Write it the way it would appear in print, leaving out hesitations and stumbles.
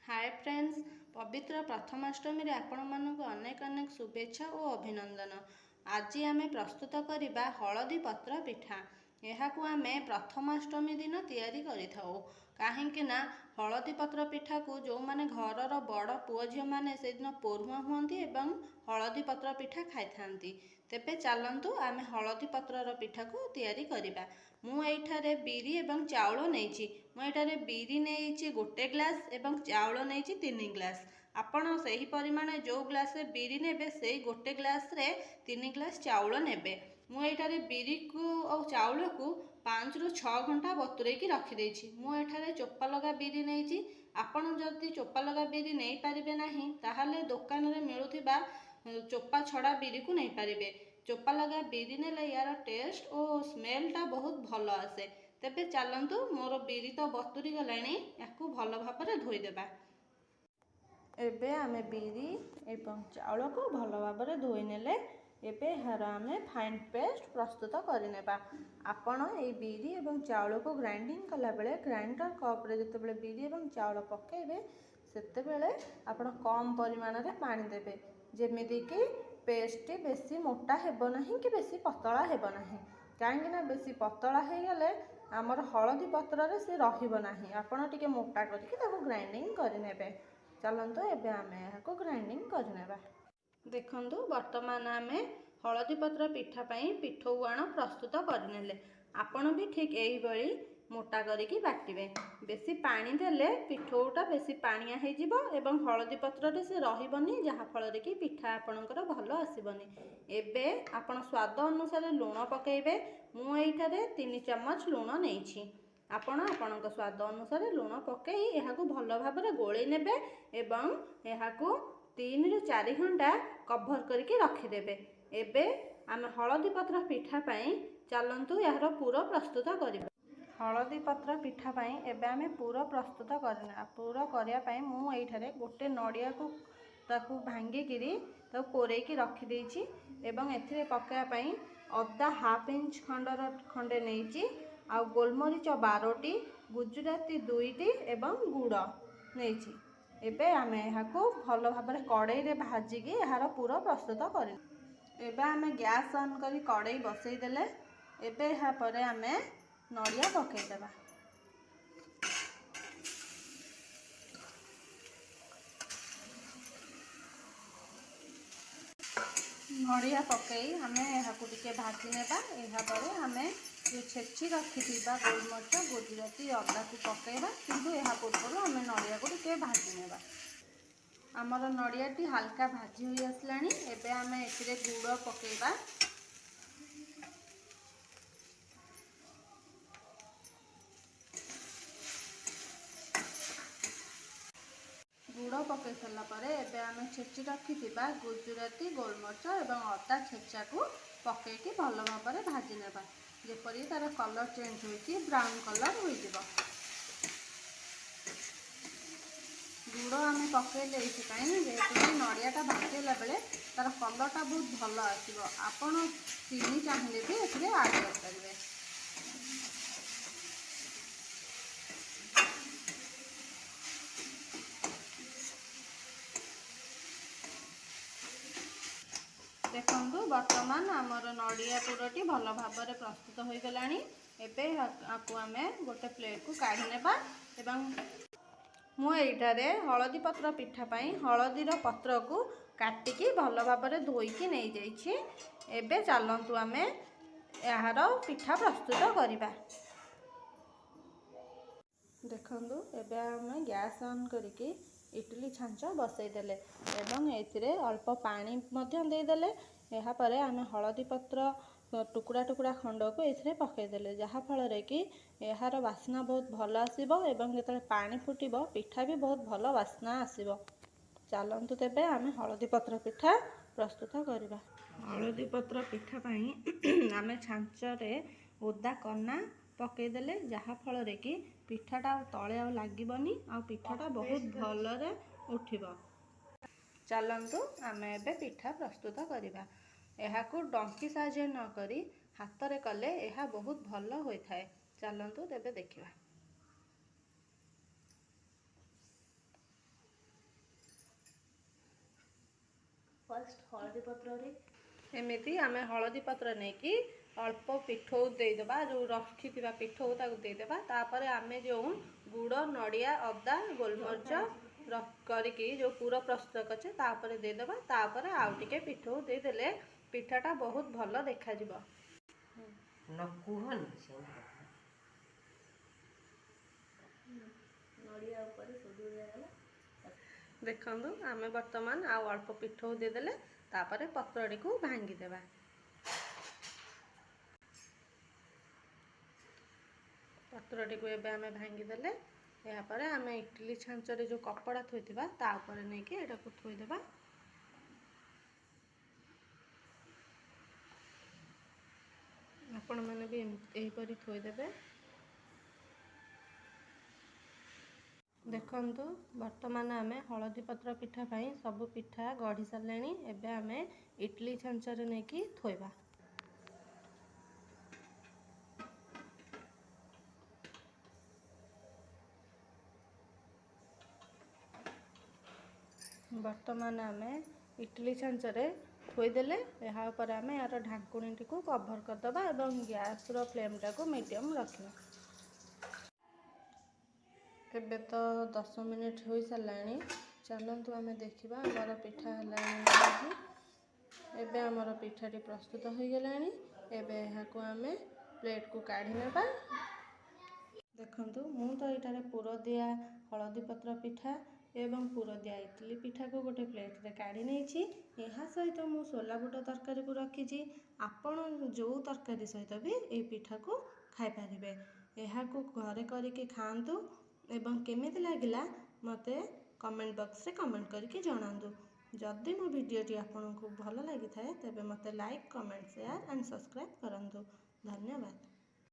Hi friends, पवित्र प्रथमाष्टमी रे आपण मानक अनेक अनेक शुभेच्छा और अभिनंदन। आज आम प्रस्तुत करवा हलदी पत्र पिठा। यह आमे प्रथमाष्टमी दिन तैयारी करिथाउ। काहेकि ना हलदी पत्र पिठा को जो माने घरर बड़ पुओ झियो माने से दिन पोरुआ हुअंती एवं हलदी पत्र पिठा खाई थांती। तेबे चलंतु आमे हलदी पत्रर पिठा को तैयारी करिबा। मु एठारे बिरी एवं चाउल नेइछि। मु एठारे बिरी नेइछि 1 ग्लास एवं चाउल नेइछि 3 ग्लास। आपण सही परिमाण जो ग्लास रे बिरी नेबे सेही 1 ग्लास रे 3 ग्लास चाउल नेबे। मु एठारे बिरी को और चाउल को 5 ରୁ 6 घंटा बतुरेकी रखी देछि। मु एठारे चोपा लगा बिरी नेइछि। आपण जदि चोपा लगा बिरी नै पारिबे नाही ताहाले दुकान रे मिलुथिबा चोपा छड़ा बिरी को नहीं पारिबे। चोपा लगा बिरी नेले यार टेस्ट और स्मेल टा बहुत भल आसे। तेबे चलंतु मोर बिरी तो बतुरी गलानी, याकू भल भाबरे धोई देबा। एबे आमे बिरी एवं चाउल को भल भाबरे धोई नेले एबे हार आमे फाइन पेस्ट प्रस्तुत करिनेबा। आपण ए बिरी एवं चाउल को ग्राइंडिंग कला बेले ग्राइंडर कप रे जते बिरी एवं चाउल पकेबे सेते बेले आपण कम परिमाण रे पानी देबे, जेमिति कि पेस्ट बेसी मोटा हेबो नाही कि बेसी पतला हेबो नाही। काहेकि ना बेसी पतला हे गले हमर हलदी पत्र रे से रहिबो नाही। आपण टिके मोटा करके ताको ग्राइंडिंग करि नेबे। चलंतो एबे आमे याको ग्राइंडिंग करि नेबा। देखंतु वर्तमान आमे हलदी पत्र पिठा पई पिठौआण प्रस्तुत करनेले। आपण भी ठीक एही बळी मोटा करिकी बाटिबे। बेसी पानी देले पिठौटा बेसी पानिया हे जिवो एवं हलदी पत्र रे से रहिबनी, जहा फल रे कि पिठा आपणकर भलो आसीबनी। एबे आपण स्वाद अनुसार लूण पकेइबे। मु एइठारे 3 चम्मच लूण नेइछि। आपण आपणक स्वाद अनुसार लूण पकेई एहाकू भलो भाबरे गोळेइ नेबे एवं एहाकू 3 ରୁ 4 घंटा कभर करके रखी देबे। एबे आमे हलदी पत्र पिठा पई चलंतु यार पूरा प्रस्तुत करिबा। हलदी पत्र पिठा पई एबे आमे पूरा प्रस्तुत करना। पूरा करिया पई मु एइठारे गोटे नडिया को ताकू भांगी गिरी ताकू कोरेई की रखी देइछि एवं एथिरे पकाया पई अदा हाफ इंच खंडे नेइछि। आ गोलमरीच 12टी, गुजराती 2टी एवं गुड़ नेइछि। एबे आमे एहाकू भलो भाबरे कड़ाई रे भाजिकी एहार पूरा प्रस्तुत करिन। एबे आमे गैस ऑन करी कड़ाई बसई देले। एबे एहा परे आमे नडिया पकई देबा। नडिया पकई आमे एहाकू टिके भाजी नेबा। एहा परे आमे जो छेची रखिथिबा गोलमरीच, गुजराती, अदा को पकेइबा। किंतु एहा पूर्व आमे नडिया को टिके भाजी नेबा। आमर नडियाटी हल्का भाजी हुई आसलानी। एबे आमे एथिरे गुड़ पकेइबा। गुड़ पकई सारा परे एबे आमे छेची रखिथिबा गुजराती, गोलमरीच एवं अदा छेचा को पकेइकी भलो भाबरे भाजी नेबा। जेपरि तार कलर चेंज होइकी ब्राउन कलर होई जिवो। गुड़ आमे पकेइले एइथिपाई जेहेतु नडियाटा भाजिला बेले तार कलरटा बहुत भल आसिबो। आपण चीनी चाहिए भी एथिरे ऐड कर परिबे। देखंतु वर्तमान आमर नडिया पुरटी भल भाबरे प्रस्तुत होई गलानी। एबे आकु आमे गोटे प्लेट को काढी नेबा एवं मु एइटारे हलदी पत्र पिठा पई हलदीर पत्र को काटिकी भल भाबरे धोईकी नहीं जाइछि। एबे चलंतु आमे यार पिठा प्रस्तुत करिबा। देखंतु एबे आमे गैस ऑन करिकी इडली छांच बसई देले एवं एथिरे अल्प पानी मध्य दे देले। एहा परे आमे हलदी पत्र टुकुड़ा टुकुड़ा खंड को एथिरे पकई देले, जहा फल रे कि एहार वासना बहुत भल आसीबो एवं जेतले पानी फुटिबो पिठा भी बहुत भल वासना आसीबो। चलंतु तेबे आमे हलदी पत्र पिठा प्रस्तुत करिबा। हलदी पत्र पिठा पई आमे छांच रे ओदा कना पकई देले, जहा फल रे कि पिठाटा तळे आ लागिबनी आ पिठाटा बहुत भल रे उठिबो। चलंतु आमे एबे पिठा प्रस्तुत करिबा। एहाकू डंकी साहाय्य न करी हाथ रे कले एहा बहुत भल होई थाए। चलंतु तेबे देखिबा। ଫାଷ୍ଟ ହଳଦୀ ପତ୍ରରେ ଏମିତି ଆମେ ହଳଦୀ ପତ୍ର ନେଇକି ଅଳ୍ପ ପିଠଉ ଦେଇଦେବା, ଯେଉଁ ରଖିଥିବା ପିଠଉ ତାକୁ ଦେଇଦେବା। ତାପରେ ଆମେ ଯେଉଁ ଗୁଡ଼, ନଡ଼ିଆ, ଅଦା, ଗୋଲମରିଚ କରିକି ଯେଉଁ ପୁର ପ୍ରସ୍ତୁତ କରିଛେ ତାପରେ ଦେଇଦେବା। ତାପରେ ଆଉ ଟିକେ ପିଠଉ ଦେଇଦେଲେ ପିଠାଟା ବହୁତ ଭଲ ଦେଖାଯିବ। ନଡ଼ିଆ ଉପରେ ସୋଦୁଅ ଦିଆଗଲା। ଦେଖନ୍ତୁ ଆମେ ବର୍ତ୍ତମାନ ଆଉ ଅଳ୍ପ ପିଠଉ ଦେଇଦେଲେ ତାପରେ ପତ୍ରଟିକୁ ଭାଙ୍ଗିଦେବା। ପତ୍ରଟିକୁ ଏବେ ଆମେ ଭାଙ୍ଗିଦେଲେ ଏହାପରେ ଆମେ ଇଟିଲି ଛାଞ୍ଚରେ ଯେଉଁ କପଡ଼ା ଥୋଇଥିବା ତା ଉପରେ ନେଇକି ଏଟାକୁ ଥୋଇଦେବା। ଆପଣମାନେ ବି ଏହିପରି ଥୋଇଦେବେ। ଦେଖନ୍ତୁ ବର୍ତ୍ତମାନ ଆମେ ହଳଦୀ ପତ୍ର ପିଠା ପାଇଁ ସବୁ ପିଠା ଗଢ଼ି ସାରିଲେଣି। ଏବେ ଆମେ ଇଟିଲି ଛାଞ୍ଚରେ ନେଇକି ଥୋଇବା। ବର୍ତ୍ତମାନ ଆମେ ଇଟିଲି ଛାଞ୍ଚରେ ଥୋଇଦେଲେ ଏହା ଉପରେ ଆମେ ଏହାର ଢାଙ୍କୁଣୀଟିକୁ କଭର କରିଦେବା ଏବଂ ଗ୍ୟାସର ଫ୍ଲେମ୍ଟାକୁ ମିଡ଼ିୟମ୍ ରଖିବା। ଏବେ ତ 10 ମିନିଟ୍ ହୋଇସାରିଲାଣି। ଚାଲନ୍ତୁ ଆମେ ଦେଖିବା ଆମର ପିଠା ହେଲାଣି ନାହିଁ। ଏବେ ଆମର ପିଠାଟି ପ୍ରସ୍ତୁତ ହୋଇଗଲାଣି। ଏବେ ଏହାକୁ ଆମେ ପ୍ଲେଟ୍କୁ କାଢ଼ି ନେବା। ଦେଖନ୍ତୁ ମୁଁ ତ ଏଇଠାରେ ପୁର ଦିଆ ହଳଦୀ ପତ୍ର ପିଠା ଏବଂ ପୁର ଦିଆ ଇଟିଲି ପିଠାକୁ ଗୋଟେ ପ୍ଲେଟ୍ରେ କାଢ଼ି ନେଇଛି। ଏହା ସହିତ ମୁଁ ସୋଲା ବୁଟ ତରକାରୀକୁ ରଖିଛି। ଆପଣ ଯେଉଁ ତରକାରୀ ସହିତ ବି ଏହି ପିଠାକୁ ଖାଇପାରିବେ। ଏହାକୁ ଘରେ କରିକି ଖାଆନ୍ତୁ ଏବଂ କେମିତି ଲାଗିଲା ମୋତେ କମେଣ୍ଟ ବକ୍ସରେ କମେଣ୍ଟ କରିକି ଜଣାନ୍ତୁ। ଯଦି ମୋ ଭିଡ଼ିଓଟି ଆପଣଙ୍କୁ ଭଲ ଲାଗିଥାଏ ତେବେ ମୋତେ like, comment, share and subscribe କରନ୍ତୁ। ଧନ୍ୟବାଦ।